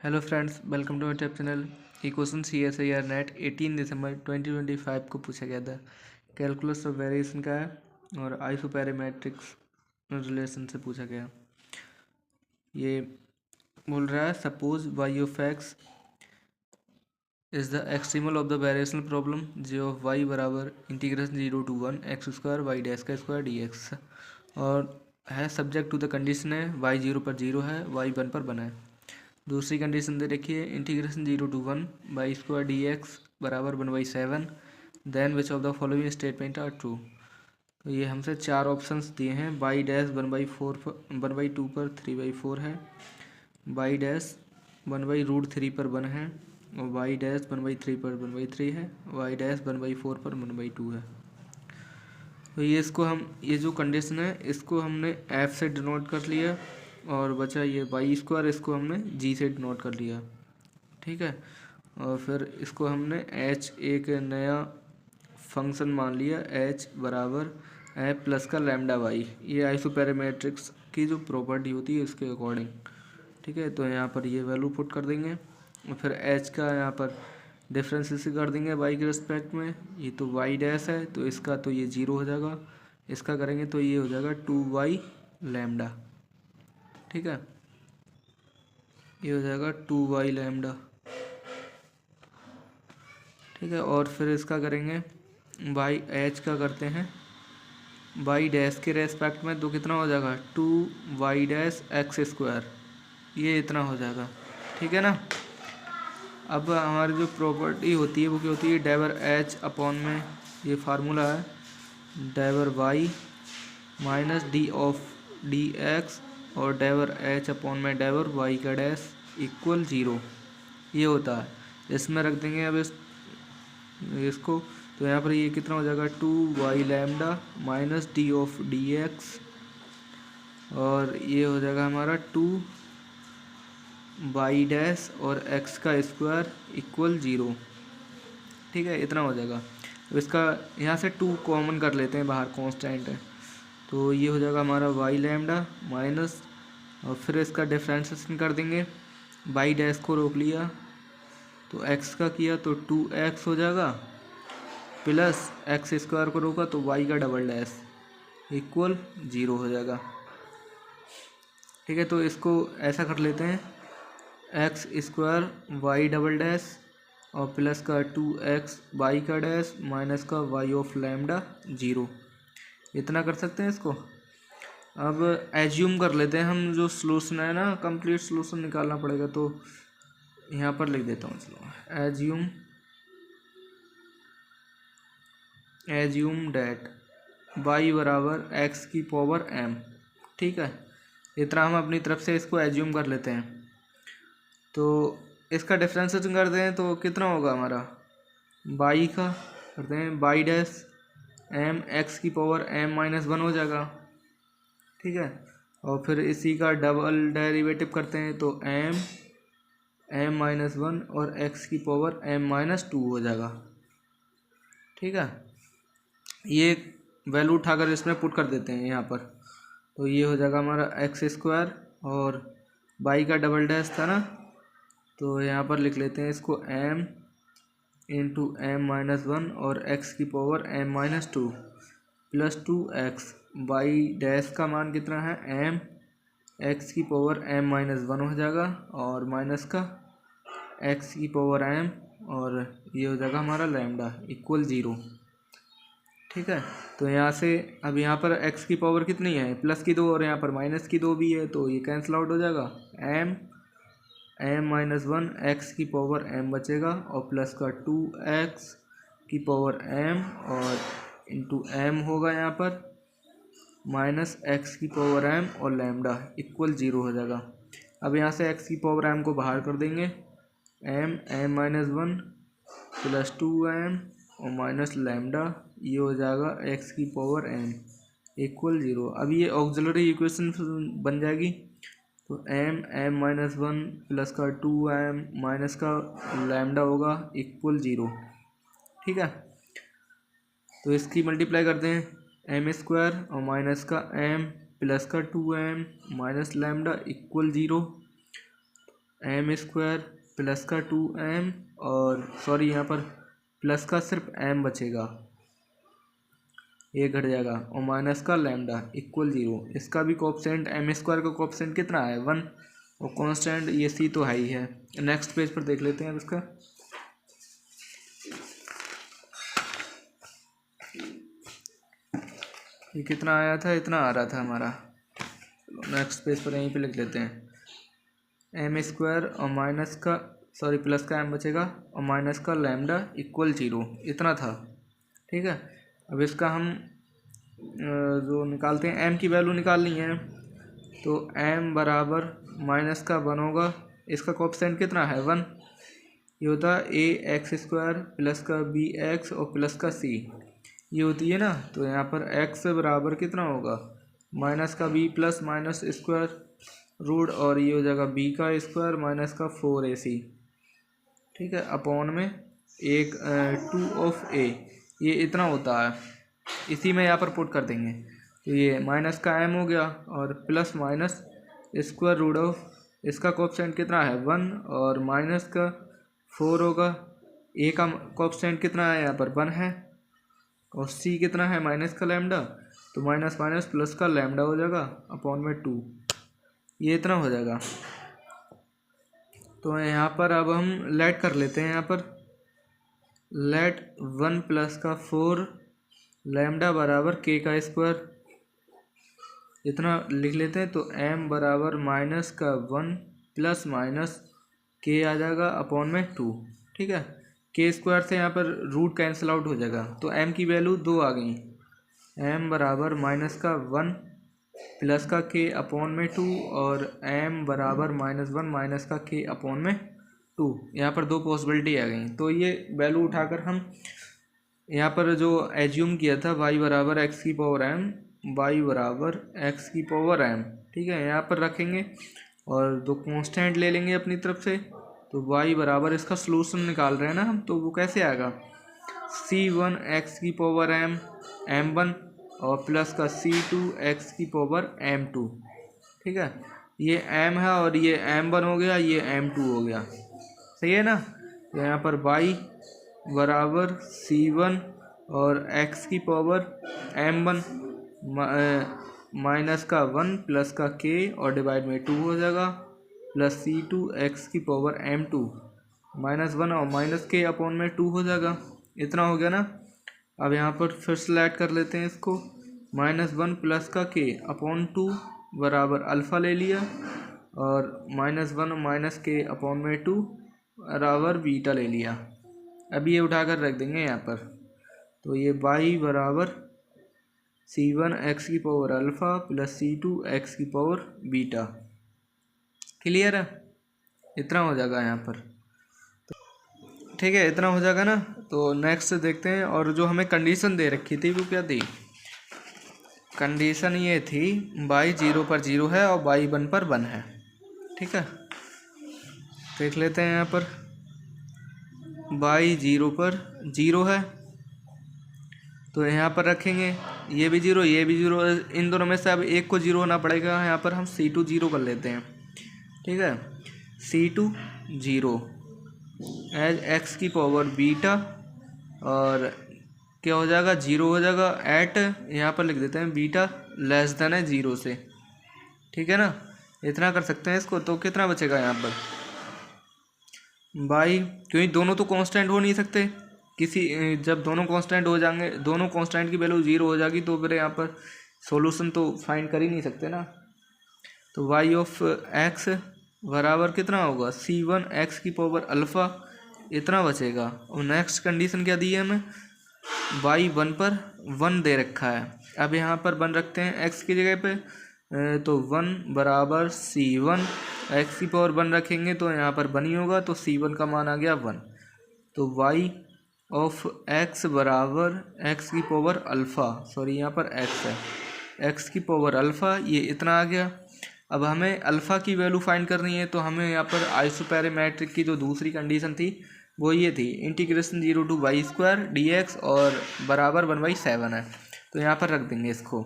Hello friends, welcome to my YouTube channel. ये question CSIR NET 18 दिसंबर 2025 को पूछा गया था। कैलकुलस ऑफ वेरिएशन का है और आइसोपैरामेट्रिक्स रिलेशन से पूछा गया। ये बोल रहा है suppose y of x is the extremal of the variational problem j of y बराबर integration 0 to 1 x square y dash का स्क्वायर dx और है सब्जेक्ट टू द कंडीशन है y 0 पर 0 है, y 1 पर 1 है। दूसरी कंडीशन दे रखी है integration 0 to 1 by square dx बराबर 1/7 then which of the following statement are true. तो ये हमसे चार ऑप्शंस दिए हैं। बाई डैश 1/4 पर 1/2 पर 3/4 है, बाई डैश 1/√3 पर 1 है और वाई डैश 1/3 पर 1/3 है, वाई डैश 1/4 पर 1/2 है। तो ये इसको हम ये जो कंडीशन है इसको हमने f से डिनोट कर लिया और बचा ये वाई स्क्वायर, इसको हमने g से डिनोट कर लिया। ठीक है, और फिर इसको हमने h एक नया फंक्शन मान लिया, h बराबर f प्लस का लैम्डा वाई। ये आइसोपैरामेट्रिक्स की जो प्रॉपर्टी होती है इसके अकॉर्डिंग। ठीक है, तो यहाँ पर ये वैल्यू पुट कर देंगे और फिर h का यहाँ पर डिफरेंस इसे कर देंगे y के रिस्पेक्ट में। ये तो y डैश है तो इसका तो ये 0 हो जाएगा, इसका करेंगे तो ये हो जाएगा 2y लैम्डा। ठीक है, ये हो जाएगा 2y लैम्डा। ठीक है, और फिर इसका करेंगे बाई h का करते हैं y डैश के रेस्पेक्ट में, तो कितना हो जाएगा 2y डैश एक्स स्क्वायर, ये इतना हो जाएगा। ठीक है ना। अब हमारी जो प्रॉपर्टी होती है वो क्या होती है, डाइवर h अपॉन में ये फार्मूला है डाइवर y minus D of D X और डाइवर h अपॉन में डाइवर y का डैश इक्वल 0, ये होता है। इसमें रख देंगे अब इसको, तो यहाँ पर ये कितना हो जाएगा 2y lambda minus D of D X और ये हो जाएगा हमारा 2y डैश और x का स्क्वायर इक्वल 0। ठीक है, इतना हो जाएगा। तो इसका यहाँ से 2 कॉमन कर लेते हैं, बाहर कांस्टेंट है, तो ये हो जाएगा हमारा y लैम्डा माइनस और फिर इसका डिफ्रेंशिएशन कर देंगे। y डैश को रोक लिया तो x का किया तो 2x हो जाएगा प्लस एक्स स्क्वायर को रोका तो y का डबल डैश इक्वल 0 हो जाएगा। ठीक है, तो इसको ऐसा कर लेते हैं X square Y double dash और प्लस का 2x वाई का डैश माइनस का y ऑफ लैम्डा 0, इतना कर सकते हैं इसको। अब एज्यूम कर लेते हैं हम, जो सोल्यूशन है ना कंप्लीट सोल्यूशन निकालना पड़ेगा, तो यहाँ पर लिख देता हूँ। चलो एज्यूम डैट y बराबर x की पावर m। ठीक है, इतना हम अपनी तरफ से इसको एज्यूम कर लेते हैं। तो इसका डिफ्रेंशिएशन करते हैं तो कितना होगा हमारा y का करते हैं y डैश m x की पावर m माइनस 1 हो जाएगा। ठीक है, और फिर इसी का डबल डेरिवेटिव करते हैं तो m माइनस 1 और x की पावर m माइनस 2 हो जाएगा। ठीक है, ये वैल्यू उठाकर इसमें पुट कर देते हैं यहाँ पर, तो ये हो जाएगा हमारा एक्स स्क्वायर और y का डबल डैश था ना, तो यहाँ पर लिख लेते हैं इसको m इंटू m माइनस 1 और x की power m minus 2 plus 2x y dash का मान कितना है m x की पावर m माइनस 1 हो जाएगा और माइनस का x की पावर m और ये हो जाएगा हमारा लैम्डा इक्वल 0। ठीक है, तो यहाँ से अब यहाँ पर x की पावर कितनी है प्लस की 2 और यहाँ पर माइनस की 2 भी है, तो ये कैंसिल आउट हो जाएगा। m माइनस 1 x की पावर m बचेगा और प्लस का 2x की पावर m और इंटू m होगा यहाँ पर माइनस x की पावर m और लैम्डा इक्वल 0 हो जाएगा। अब यहाँ से x की पावर m को बाहर कर देंगे, m माइनस 1 प्लस 2m और माइनस लैम्डा, ये हो जाएगा x की पावर m इक्वल 0। अब ये ऑक्सिलरी इक्वेशन बन जाएगी, तो m माइनस 1 प्लस का 2m माइनस का लैम्डा होगा इक्वल 0। ठीक है, तो इसकी मल्टीप्लाई करते हैं m स्क्वायर और माइनस का m प्लस का 2m minus lambda equal 0। M square plus का 2m, और सॉरी यहाँ पर प्लस का सिर्फ m बचेगा, ये घट जाएगा, और माइनस का लैम्डा इक्वल 0। इसका भी कोएफिशिएंट एम स्क्वायर का कोएफिशिएंट कितना है 1, और कांस्टेंट ये c तो है ही है। नेक्स्ट पेज पर देख लेते हैं अब इसका। ये कितना आया था, इतना आ रहा था हमारा। नेक्स्ट पेज पर यहीं पे लिख लेते हैं एम स्क्वायर और माइनस का सॉरी प्लस का m बचेगा और माइनस का लैम्डा इक्वल 0, इतना था। ठीक है, अब इसका हम जो निकालते हैं m की वैल्यू निकालनी है, तो m बराबर माइनस का 1 होगा, इसका कोएफिशिएंट कितना है 1, ये होता है ए एक्स स्क्वायर प्लस का बी एक्स और प्लस का c, ये होती है ना। तो यहाँ पर x बराबर कितना होगा माइनस का b plus minus square root, और ये हो जाएगा b का स्क्वायर माइनस का 4ac, ठीक है, अपॉन में 2 ऑफ a, ये इतना होता है। इसी में यहाँ पर पुट कर देंगे, तो ये माइनस का m हो गया और plus minus square root of, इसका कोएफिशिएंट कितना है 1 और माइनस का 4 होगा, a का कोएफिशिएंट कितना है यहाँ पर 1 है, और c कितना है माइनस का लैम्डा, तो माइनस माइनस प्लस का लैम्डा हो जाएगा अपॉन में 2, ये इतना हो जाएगा। तो यहाँ पर अब हम लेट कर लेते हैं, यहाँ पर लेट 1 प्लस का 4 लैम्डा बराबर k का स्क्वायर, इतना लिख लेते हैं। तो m बराबर माइनस का 1 प्लस माइनस k आ जाएगा अपॉन में 2, ठीक है। k स्क्वायर से यहाँ पर रूट कैंसिल आउट हो जाएगा, तो m की वैल्यू 2 आ गई। m बराबर माइनस का 1 प्लस का k अपॉन में 2, और m बराबर -1 माइनस का k अपॉन में 2, यहाँ पर 2 पॉसिबिलिटी आ गई। तो ये वैल्यू उठाकर हम यहाँ पर जो एज्यूम किया था y बराबर x की पावर m, y बराबर x की पावर m, ठीक है, यहाँ पर रखेंगे और दो कांस्टेंट ले लेंगे अपनी तरफ से। तो y बराबर इसका सलूशन निकाल रहे हैं ना हम, तो वो कैसे आएगा c1 x की पावर m m1 और प्लस का c2 x की पावर m2, ठीक है। ये m है और ये m1 हो गया, ये m2 हो गया, सही है ना। तो यहाँ पर y बराबर c1 और x की पावर m1 माइनस का 1 प्लस का k और डिवाइड में 2 हो जाएगा, प्लस c2 x की पावर m2 -1 और माइनस k अपॉन में 2 हो जाएगा, इतना हो गया ना। अब यहाँ पर फिर से ऐड कर लेते हैं इसको, -1 प्लस का k अपॉन 2 बराबर अल्फ़ा ले लिया, और -1 माइनस k अपॉन में 2 बराबर बीटा ले लिया। अब ये उठाकर रख देंगे यहाँ पर, तो ये y बराबर c1 x की power alpha plus c2 x की पावर बीटा, क्लियर है, इतना हो जाएगा यहाँ पर, ठीक है, इतना हो जाएगा ना। तो नेक्स्ट देखते हैं, और जो हमें कंडीशन दे रखी थी वो क्या थी, कंडीशन ये थी y 0 पर 0 है और y 1 पर 1 है, ठीक है। देख लेते हैं यहाँ पर y 0 पर 0 है, तो यहाँ पर रखेंगे ये भी 0 ये भी 0, इन दोनों में से अब एक को 0 होना पड़ेगा। यहाँ पर हम c2 0 कर लेते हैं, ठीक है, c2 0 एज x की पावर बीटा, और क्या हो जाएगा 0 हो जाएगा एट, यहाँ पर लिख देते हैं बीटा लेस देन है 0 से, ठीक है ना, इतना कर सकते हैं इसको। तो कितना बचेगा यहाँ पर y, क्योंकि दोनों तो कांस्टेंट हो नहीं सकते, किसी जब दोनों कांस्टेंट हो जाएंगे, दोनों कांस्टेंट की वैल्यू 0 हो जाएगी, तो फिर यहाँ पर सॉल्यूशन तो फाइंड कर ही नहीं सकते ना। तो y ऑफ x बराबर कितना होगा c1 x की पावर अल्फ़ा, इतना बचेगा। और नेक्स्ट कंडीशन क्या दी है हमें, y 1 पर 1 दे रखा है, अब यहाँ पर 1 रखते हैं x की जगह पे, तो 1 बराबर c1 x की पावर 1 रखेंगे तो यहाँ पर 1 ही होगा, तो c1 का मान आ गया 1। तो y ऑफ x बराबर x की पावर अल्फ़ा, सॉरी यहाँ पर x है, x की पावर अल्फ़ा, ये इतना आ गया। अब हमें अल्फ़ा की वैल्यू फाइंड करनी है, तो हमें यहाँ पर आइसोपैरामेट्रिक की जो दूसरी कंडीशन थी वो ये थी, इंटीग्रेशन 0 to y² dx और बराबर 1/7 है, तो यहाँ पर रख देंगे इसको।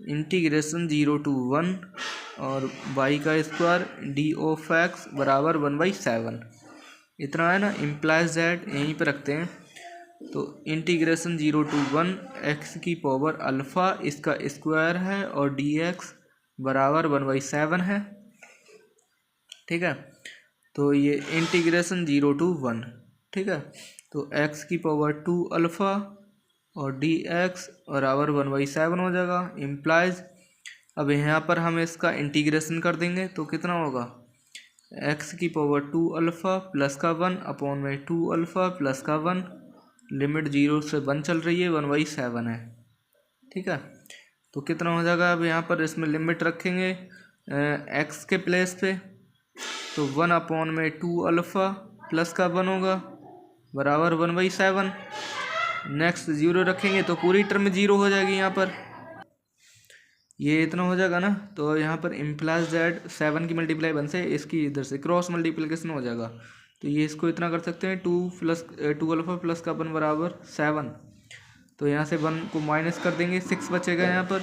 इंटीग्रेशन 0 to 1 और y का स्क्वायर डी ऑफ एक्स बराबर 1/7 इतना है ना। इम्प्लाइज दैट यहीं पे रखते हैं। तो इंटीग्रेशन 0 to 1 एक्स की पावर अल्फ़ा इसका स्क्वायर है और डी एक्स बराबर 1/7 है। ठीक है, तो ये इंटीग्रेशन 0 to 1, ठीक है। तो एक्स की पावर 2 अल्फ़ा और डी एक्स बराबर 1/7 हो जाएगा। इम्प्लाइज अब यहाँ पर हम इसका इंटीग्रेशन कर देंगे तो कितना होगा, एक्स की पावर 2 अल्फ़ा प्लस का 1 अपॉन में 2 अल्फ़ा प्लस का 1, लिमिट 0 से 1 चल रही है, 1/7 है। ठीक है, तो कितना हो जाएगा, अब यहाँ पर इसमें लिमिट रखेंगे एक्स के प्लेस पे, तो 1 अपॉन में 2 अल्फ़ा प्लस का 1 होगा बराबर 1/7। नेक्स्ट 0 रखेंगे तो पूरी टर्म 0 हो जाएगी यहाँ पर, ये इतना हो जाएगा ना। तो यहाँ पर इम्प्लाइज दैट 7 की मल्टीप्लाई 1 से इसकी इधर से क्रॉस मल्टीप्लिकेशन हो जाएगा। तो ये इसको इतना कर सकते हैं 2 अल्फ़ा प्लस का 1 बराबर 7। तो यहाँ से 1 को माइनस कर देंगे, 6 बचेगा यहाँ पर।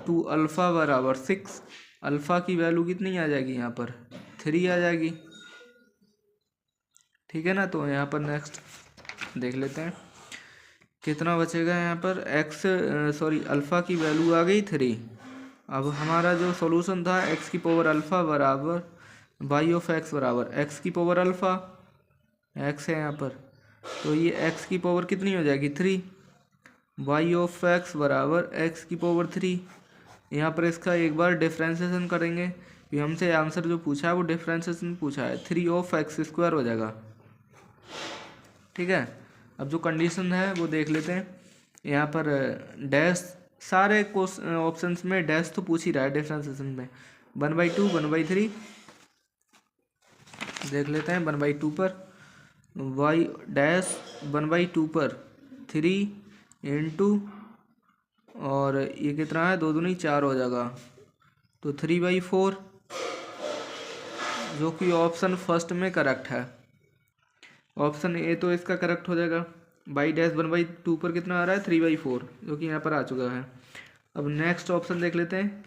2 अल्फ़ा बराबर 6, अल्फ़ा की वैल्यू कितनी आ जाएगी यहाँ पर 3 आ जाएगी। ठीक है ना, तो यहाँ पर नेक्स्ट देख लेते हैं कितना बचेगा यहाँ पर अल्फ़ा की वैल्यू आ गई 3। अब हमारा जो सॉल्यूशन था एक्स की पावर अल्फ़ा बराबर वाई ऑफ एक्स बराबर एक्स की पावर अल्फ़ा, एक्स है यहाँ पर, तो ये एक्स की पावर कितनी हो जाएगी 3, वाई ऑफ एक्स बराबर एक्स की पावर 3। यहाँ पर इसका एक बार डिफ्रेंसिएशन करेंगे, कि हमसे आंसर जो पूछा है वो डिफ्रेंसिएशन पूछा है, 3 ऑफ एक्स स्क्वायर हो जाएगा। ठीक है, अब जो कंडीशन है वो देख लेते हैं। यहाँ पर डैश सारे ऑप्शंस में डैश तो पूछ ही रहा है डिफ्रेंसिएशन में। 1/2 1/3 देख लेते हैं। 1/2 पर वाई डैश 1/2 पर 3 इंटू और ये कितना है 2 दूनी 4 हो जाएगा, तो 3/4 जो कि ऑप्शन फर्स्ट में करेक्ट है। ऑप्शन ए तो इसका करेक्ट हो जाएगा। वाई डैश 1/2 पर कितना आ रहा है 3/4 जो कि यहाँ पर आ चुका है। अब नेक्स्ट ऑप्शन देख लेते हैं,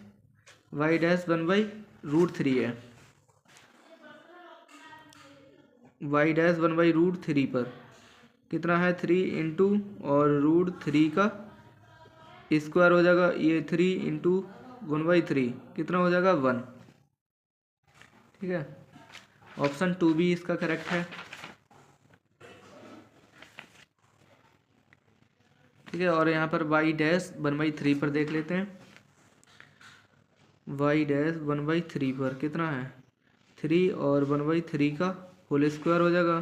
वाई डैश 1/√3 है। वाई डैश 1/√3 पर कितना है 3 इंटू और √3 का स्क्वायर हो जाएगा, ये 3 इंटू 1/3 कितना हो जाएगा 1। ठीक है, ऑप्शन 2 भी इसका करेक्ट है। ठीक है, और यहाँ पर वाई डैश 1/3 पर देख लेते हैं। वाई डैश 1/3 पर कितना है 3 और 1/3 का होल स्क्वायर हो जाएगा,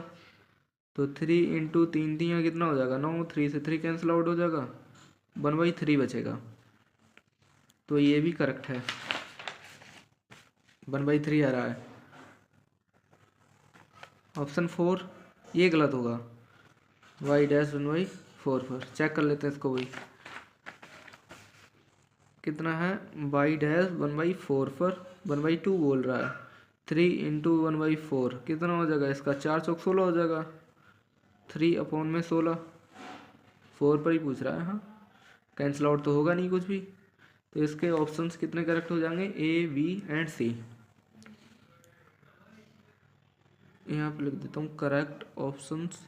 तो 3 इंटू 3 3 कितना हो जाएगा 9, 3 से 3 कैंसिल आउट हो जाएगा, 1/3 बचेगा, तो ये भी करेक्ट है, 1/3 आ रहा है। ऑप्शन 4 ये गलत होगा, वाई डैश 1/4 पर चेक कर लेते हैं इसको भी कितना है। वाई डैश 1/4 पर 1/2 बोल रहा है, 3 इंटू 1/4 कितना हो जाएगा इसका 4 चौक 16 हो जाएगा, 3 अपॉन में 16, 4 पर ही पूछ रहा है। हाँ, कैंसिल आउट तो होगा नहीं कुछ भी, तो इसके ऑप्शंस कितने करेक्ट हो जाएंगे ए बी एंड सी। यहाँ पे लिख देता हूँ correct options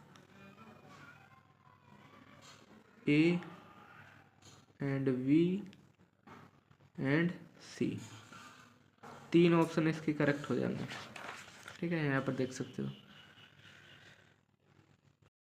A and B and C, 3 option इसके करेक्ट हो जाएंगे। ठीक है, यहाँ पर देख सकते हो।